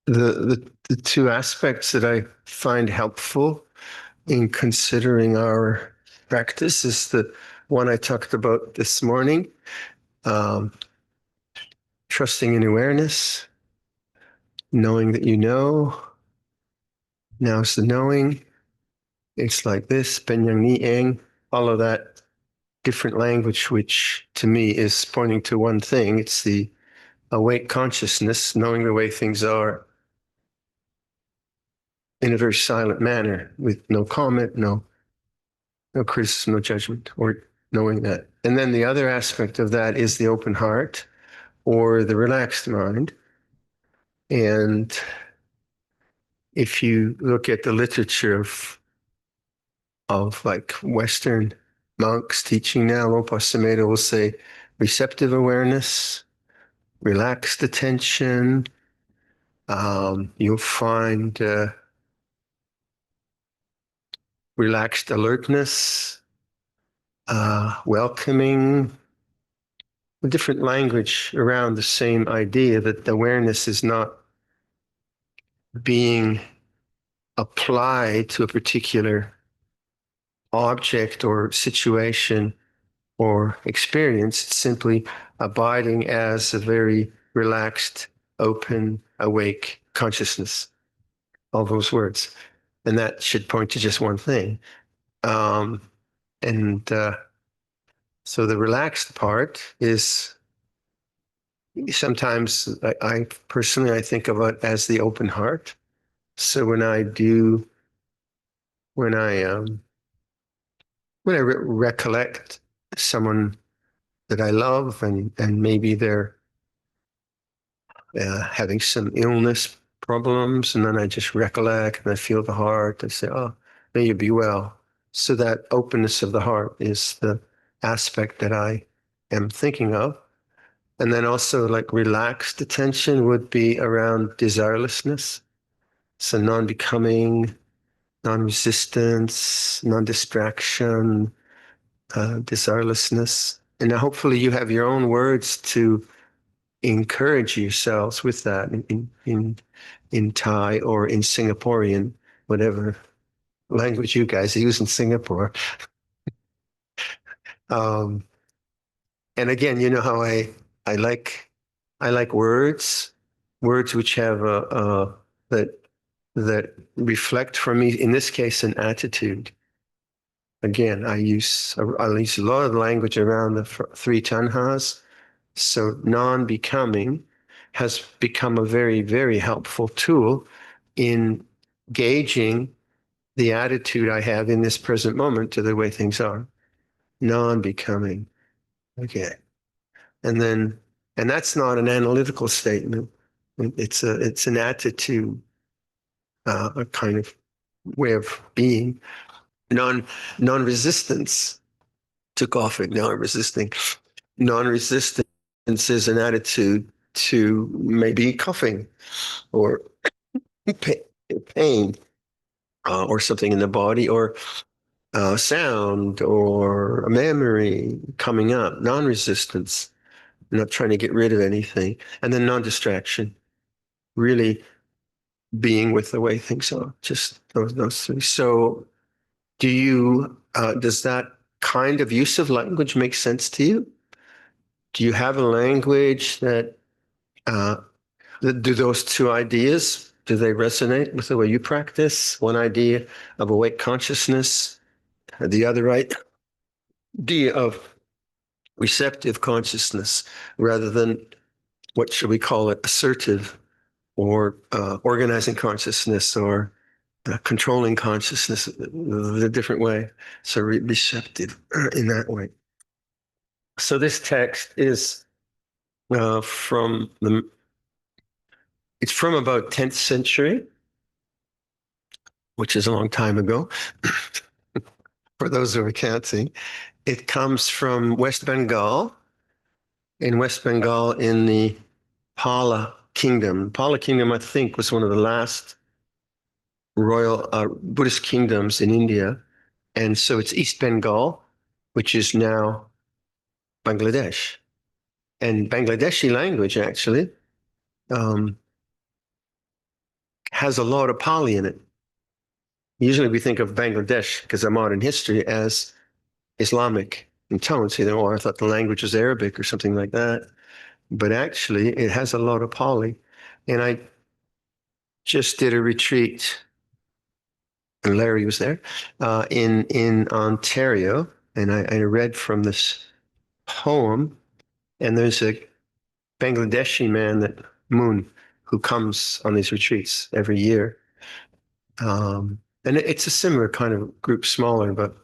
the two aspects that I find helpful in considering our practice is the one I talked about this morning, um, trusting in awareness, knowing that you know. Now's the knowing. It's like this, Penyang Ni Eng, all of that different language, which to me is pointing to one thing. It's the awake consciousness, knowing the way things are in a very silent manner, with no comment, no criticism, no judgment, or knowing that. And then the other aspect of that is the open heart or the relaxed mind. And if you look at the literature of like Western monks teaching now, Luangpor Viradhammo will say receptive awareness, relaxed attention. You'll find relaxed alertness, welcoming, a different language around the same idea that the awareness is not being applied to a particular object or situation or experience. It's simply abiding as a very relaxed, open, awake consciousness. All those words. And that should point to just one thing. Um, and so the relaxed part is sometimes I personally, I think of it as the open heart. So when I recollect someone that I love, and maybe they're having some illness problems, and then I just recollect and I feel the heart. I say, "Oh, may you be well." So that openness of the heart is the aspect that I am thinking of. And then also like relaxed attention would be around desirelessness. So non-becoming, non-resistance, non-distraction, desirelessness. And now hopefully you have your own words to encourage yourselves with that in Thai or in Singaporean, whatever language you guys use in Singapore. Um, and again, you know how I like I like words which have a that that reflect for me, in this case, an attitude. Again, I use a lot of language around the three tanhas. So non-becoming has become a very, very helpful tool in gauging the attitude I have in this present moment to the way things are. Non-becoming. Okay. And then, and that's not an analytical statement. It's an attitude, a kind of way of being. Non-resistance took off it. Now I'm resisting. Non-resistance is an attitude to maybe coughing or pain or something in the body or sound or a memory coming up. Non-resistance, not trying to get rid of anything. And then non-distraction, really being with the way things are. Just those three. So does that kind of use of language make sense to you? Do you have a language uh, that do those two ideas, do they resonate with the way you practice? One idea of awake consciousness, the other idea of receptive consciousness, rather than what should we call it, assertive or organizing consciousness or controlling consciousness, a different way. So receptive in that way. So this text is from it's from about 10th century, which is a long time ago, for those who are counting. It comes from West Bengal, in the Pala Kingdom. Pala Kingdom, I think, was one of the last royal Buddhist kingdoms in India. And so it's East Bengal, which is now Bangladesh. And Bangladeshi language, actually, um, has a lot of Pali in it. Usually we think of Bangladesh, because of modern history, as Islamic in tone. So, I thought the language was Arabic or something like that. But actually, it has a lot of Pali. And I just did a retreat, and Larry was there, in Ontario, and I read from this poem. And there's a Bangladeshi man, that Moon, who comes on these retreats every year. And it's a similar kind of group, smaller, but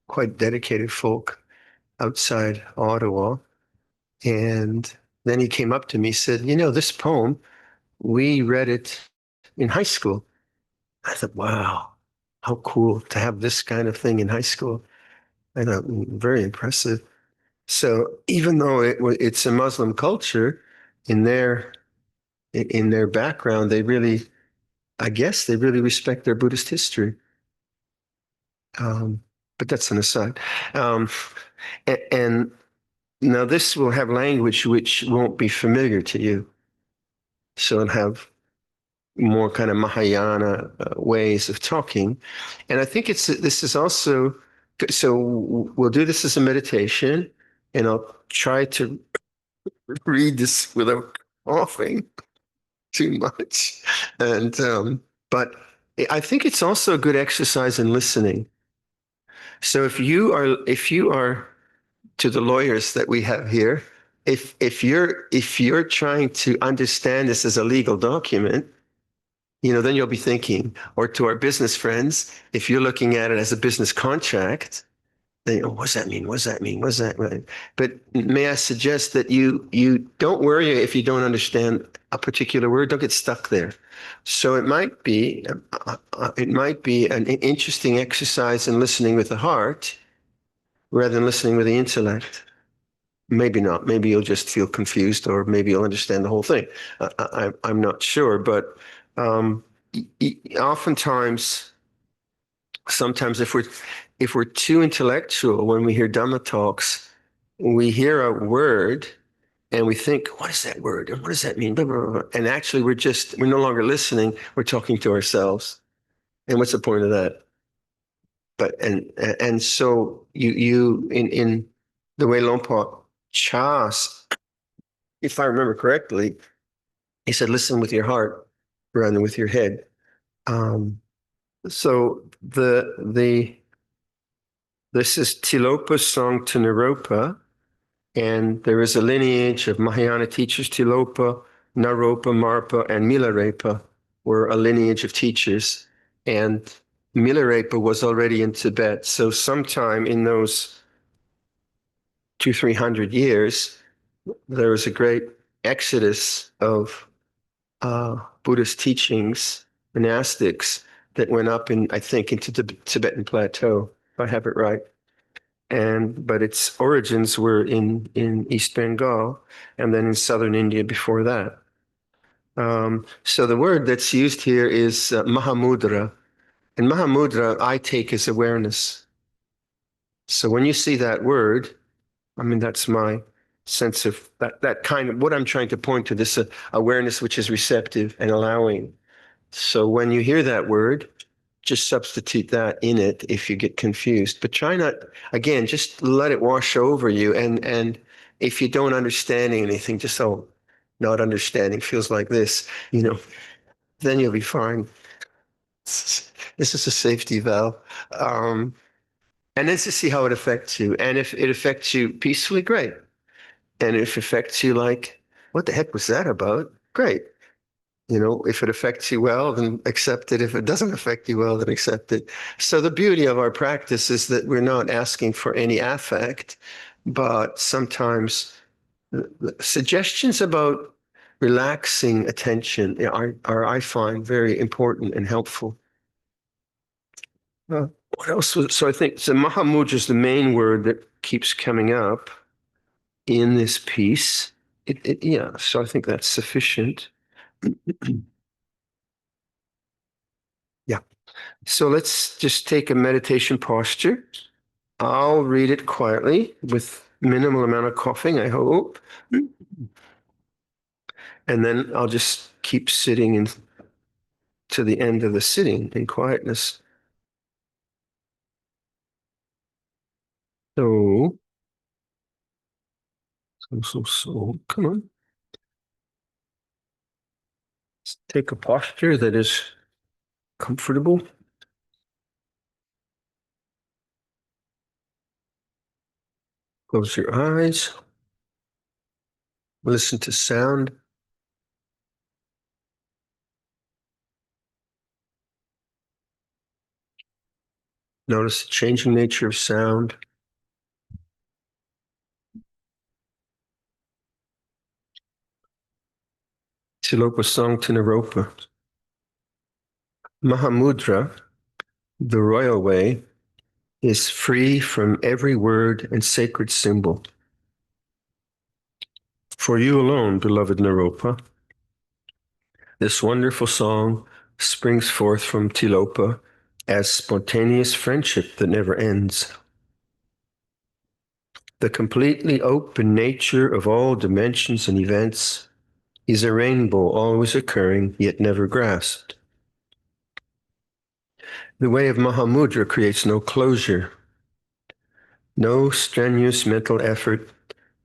quite dedicated folk outside Ottawa. And then he came up to me, said, this poem, we read it in high school. I thought, wow, how cool to have this kind of thing in high school. I thought, very impressive. So even though it's a Muslim culture, in their in their background, I guess they really respect their Buddhist history. But that's an aside. And now this will have language which won't be familiar to you. So it'll have more kind of Mahayana ways of talking. And I think this is also, so we'll do this as a meditation, and I'll try to read this without coughing too much. And but I think it's also a good exercise in listening. So if you are to the lawyers that we have here, if you're trying to understand this as a legal document, then you'll be thinking, or to our business friends, if you're looking at it as a business contract, then, what does that mean? What does that mean? What does that mean? But may I suggest that you don't worry if you don't understand a particular word. Don't get stuck there. So it might be an interesting exercise in listening with the heart rather than listening with the intellect. Maybe not. Maybe you'll just feel confused, or maybe you'll understand the whole thing. I'm not sure, but um, oftentimes, sometimes if we're too intellectual when we hear Dhamma talks, we hear a word and we think, what is that word? And what does that mean? Blah, blah, blah. And actually, we're no longer listening. We're talking to ourselves. And what's the point of that? And so you in the way Luangpor Chas, if I remember correctly, he said, listen with your heart rather than with your head. So this is Tilopa song to Naropa, and there is a lineage of Mahayana teachers. Tilopa, Naropa, Marpa, and Milarepa were a lineage of teachers, and Milarepa was already in Tibet. So sometime in those 200-300 years, there was a great exodus of Buddhist teachings, monastics, that went up I think, into the Tibetan plateau, if I have it right. But its origins were in East Bengal, and then in southern India before that. So the word that's used here is Mahamudra. And Mahamudra, I take as awareness. So when you see that word, I mean, that's my sense of that kind of what I'm trying to point to, this awareness which is receptive and allowing. So when you hear that word, just substitute that in it if you get confused. But try not, again, just let it wash over you. And if you don't understand anything, just, not understanding feels like this, then you'll be fine. This is a safety valve. And then to see how it affects you. And if it affects you peacefully, great. And if it affects you like, what the heck was that about? Great. If it affects you well, then accept it. If it doesn't affect you well, then accept it. So the beauty of our practice is that we're not asking for any affect, but sometimes suggestions about relaxing attention are I find, very important and helpful. What else so I think, so Mahamudra is the main word that keeps coming up in this piece. Yeah, so I think that's sufficient. Yeah. So let's just take a meditation posture. I'll read it quietly with minimal amount of coughing, I hope. And then I'll just keep sitting in to the end of the sitting in quietness. So, come on. Let's take a posture that is comfortable. Close your eyes. Listen to sound. Notice the changing nature of sound. Tilopa Song Tinaropa. Mahamudra, the royal way, is free from every word and sacred symbol. For you alone, beloved Naropa, this wonderful song springs forth from Tilopa as spontaneous friendship that never ends. The completely open nature of all dimensions and events is a rainbow always occurring, yet never grasped. The way of Mahamudra creates no closure. No strenuous mental effort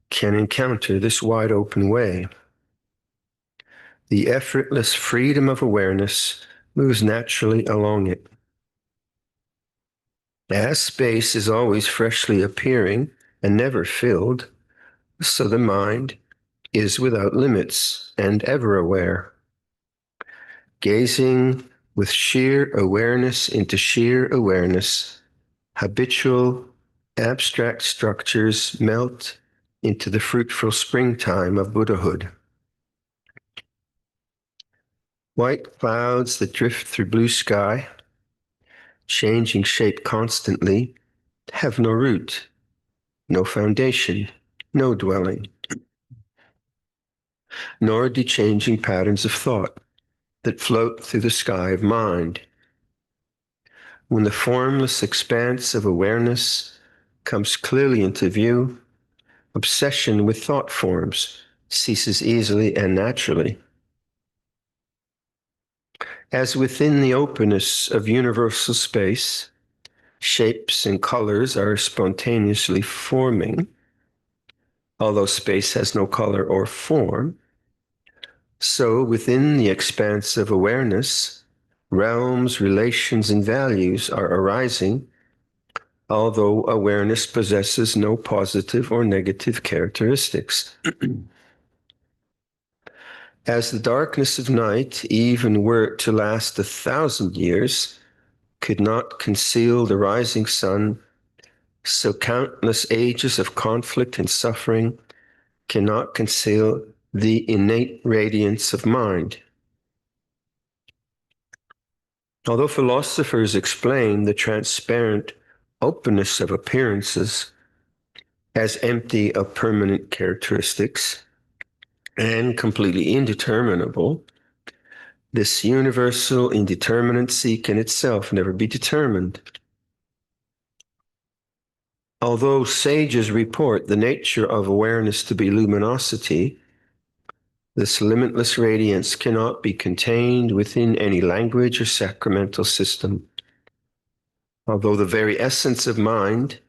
can encounter this wide open way. The effortless freedom of awareness moves naturally along it. As space is always freshly appearing and never filled, so the mind is without limits and ever aware. Gazing with sheer awareness into sheer awareness, habitual, abstract structures melt into the fruitful springtime of Buddhahood. White clouds that drift through blue sky, changing shape constantly, have no root, no foundation, no dwelling, nor do changing patterns of thought that float through the sky of mind. When the formless expanse of awareness comes clearly into view, obsession with thought forms ceases easily and naturally. As within the openness of universal space, shapes and colors are spontaneously forming, although space has no color or form, so within the expanse of awareness, realms, relations, and values are arising, although awareness possesses no positive or negative characteristics. As the darkness of night, even were it to last 1,000 years, could not conceal the rising sun, so countless ages of conflict and suffering cannot conceal the innate radiance of mind. Although philosophers explain the transparent openness of appearances as empty of permanent characteristics and completely indeterminable, this universal indeterminacy can itself never be determined. Although sages report the nature of awareness to be luminosity, this limitless radiance cannot be contained within any language or sacramental system. Although the very essence of mind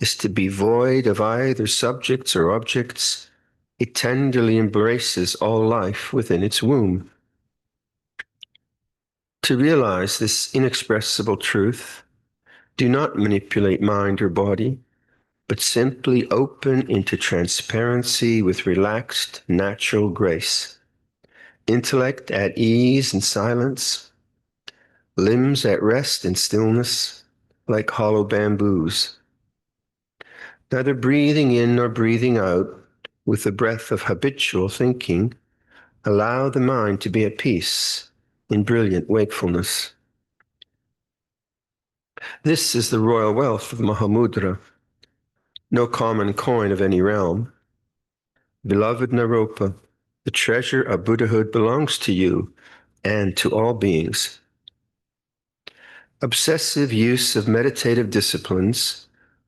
is to be void of either subjects or objects, it tenderly embraces all life within its womb. To realize this inexpressible truth, do not manipulate mind or body, but simply open into transparency with relaxed, natural grace. Intellect at ease and silence, limbs at rest and stillness, like hollow bamboos. Neither breathing in nor breathing out, with the breath of habitual thinking, allow the mind to be at peace in brilliant wakefulness. This is the royal wealth of Mahamudra, no common coin of any realm. Beloved Naropa, the treasure of Buddhahood belongs to you and to all beings. Obsessive use of meditative disciplines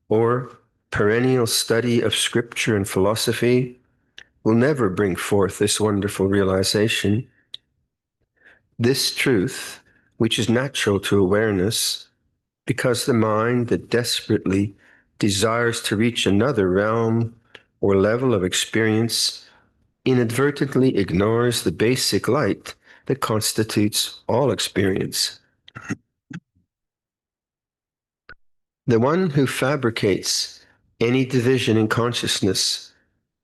or perennial study of scripture and philosophy will never bring forth this wonderful realization. This truth which is natural to awareness, because the mind that desperately desires to reach another realm or level of experience inadvertently ignores the basic light that constitutes all experience. The one who fabricates any division in consciousness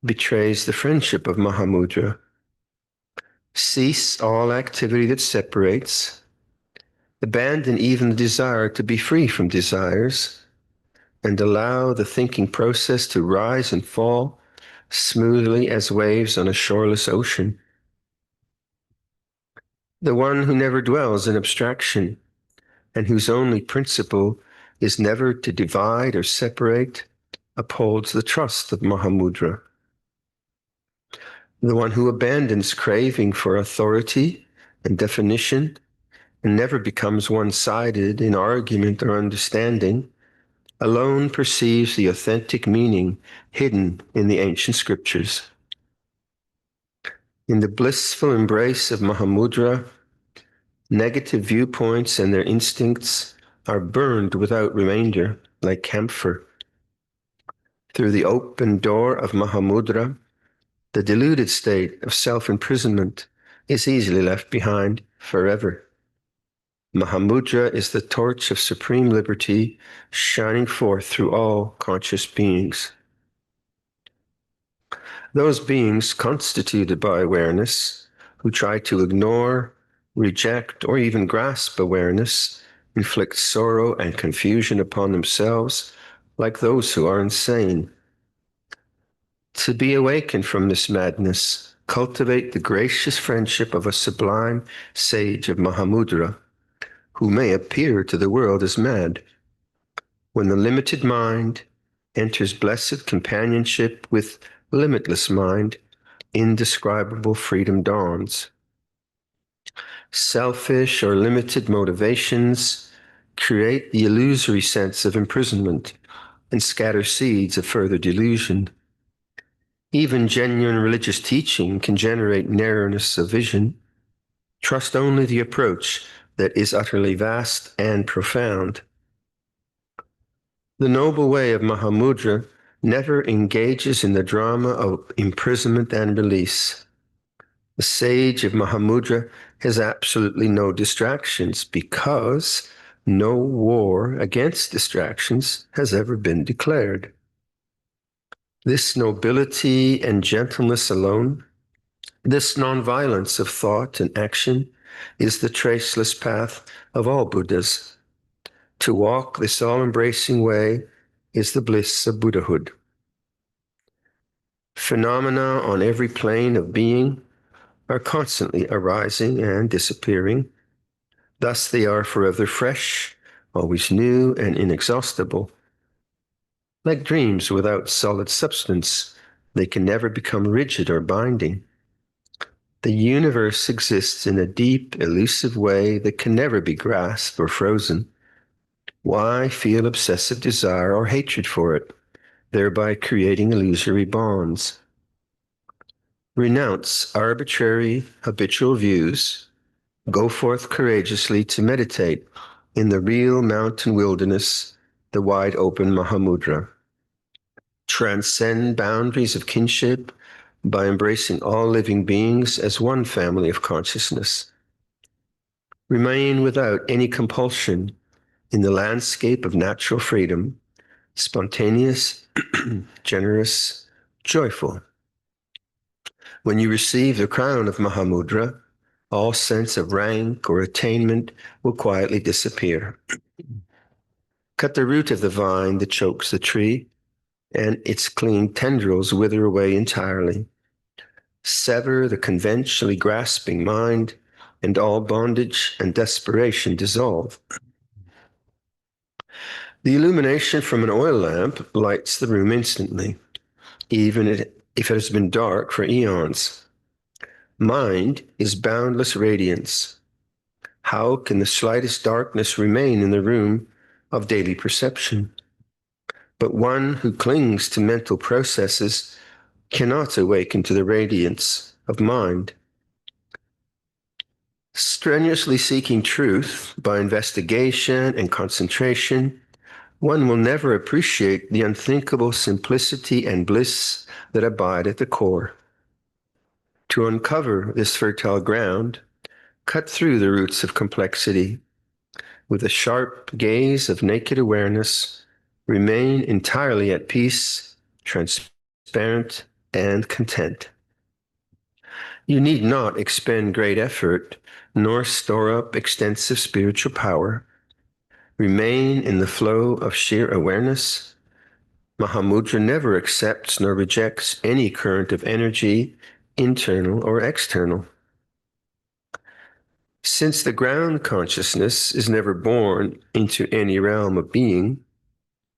betrays the friendship of Mahamudra. Cease all activity that separates, abandon even the desire to be free from desires, and allow the thinking process to rise and fall smoothly as waves on a shoreless ocean. The one who never dwells in abstraction and whose only principle is never to divide or separate upholds the trust of Mahamudra. The one who abandons craving for authority and definition and never becomes one-sided in argument or understanding alone perceives the authentic meaning hidden in the ancient scriptures. In the blissful embrace of Mahamudra, negative viewpoints and their instincts are burned without remainder, like camphor. Through the open door of Mahamudra, the deluded state of self-imprisonment is easily left behind forever. Mahamudra is the torch of supreme liberty shining forth through all conscious beings. Those beings constituted by awareness who try to ignore, reject, or even grasp awareness inflict sorrow and confusion upon themselves like those who are insane. To be awakened from this madness, cultivate the gracious friendship of a sublime sage of Mahamudra, who may appear to the world as mad. When the limited mind enters blessed companionship with limitless mind, indescribable freedom dawns. Selfish or limited motivations create the illusory sense of imprisonment and scatter seeds of further delusion. Even genuine religious teaching can generate narrowness of vision. Trust only the approach that is utterly vast and profound. The noble way of Mahamudra never engages in the drama of imprisonment and release. The sage of Mahamudra has absolutely no distractions because no war against distractions has ever been declared. This nobility and gentleness alone, this nonviolence of thought and action, is the traceless path of all Buddhas. To walk this all-embracing way is the bliss of Buddhahood. Phenomena on every plane of being are constantly arising and disappearing. Thus they are forever fresh, always new and inexhaustible. Like dreams without solid substance, they can never become rigid or binding. The universe exists in a deep, elusive way that can never be grasped or frozen. Why feel obsessive desire or hatred for it, thereby creating illusory bonds? Renounce arbitrary, habitual views. Go forth courageously to meditate in the real mountain wilderness, the wide open Mahamudra. Transcend boundaries of kinship by embracing all living beings as one family of consciousness. Remain without any compulsion in the landscape of natural freedom, spontaneous, generous, joyful. When you receive the crown of Mahamudra, all sense of rank or attainment will quietly disappear. Cut the root of the vine that chokes the tree, and its clean tendrils wither away entirely. Sever the conventionally grasping mind, and all bondage and desperation dissolve. The illumination from an oil lamp lights the room instantly, even if it has been dark for eons. Mind is boundless radiance. How can the slightest darkness remain in the room of daily perception? But one who clings to mental processes cannot awaken to the radiance of mind. Strenuously seeking truth by investigation and concentration, one will never appreciate the unthinkable simplicity and bliss that abide at the core. To uncover this fertile ground, cut through the roots of complexity. With a sharp gaze of naked awareness, remain entirely at peace, transparent, and content. You need not expend great effort, nor store up extensive spiritual power. Remain in the flow of sheer awareness. Mahamudra never accepts nor rejects any current of energy, internal or external. Since the ground consciousness is never born into any realm of being,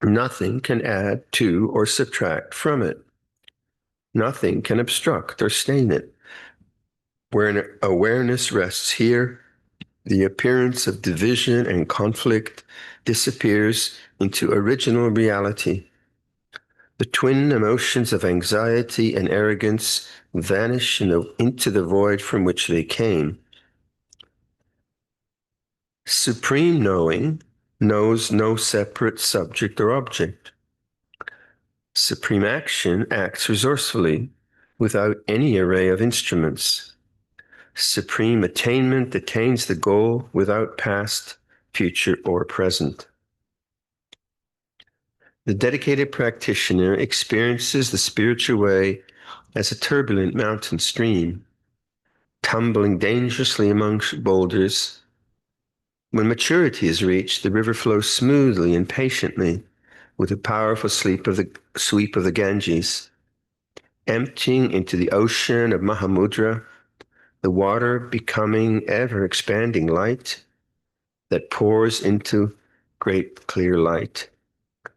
nothing can add to or subtract from it. Nothing can obstruct or stain it. Where awareness rests here, the appearance of division and conflict disappears into original reality. The twin emotions of anxiety and arrogance vanish into the void from which they came. Supreme knowing knows no separate subject or object. Supreme action acts resourcefully, without any array of instruments. Supreme attainment attains the goal without past, future, or present. The dedicated practitioner experiences the spiritual way as a turbulent mountain stream, tumbling dangerously amongst boulders. When maturity is reached, the river flows smoothly and patiently with a powerful sweep of the Ganges, emptying into the ocean of Mahamudra, the water becoming ever-expanding light that pours into great clear light,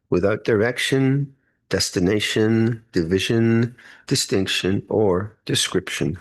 without direction, destination, division, distinction, or description.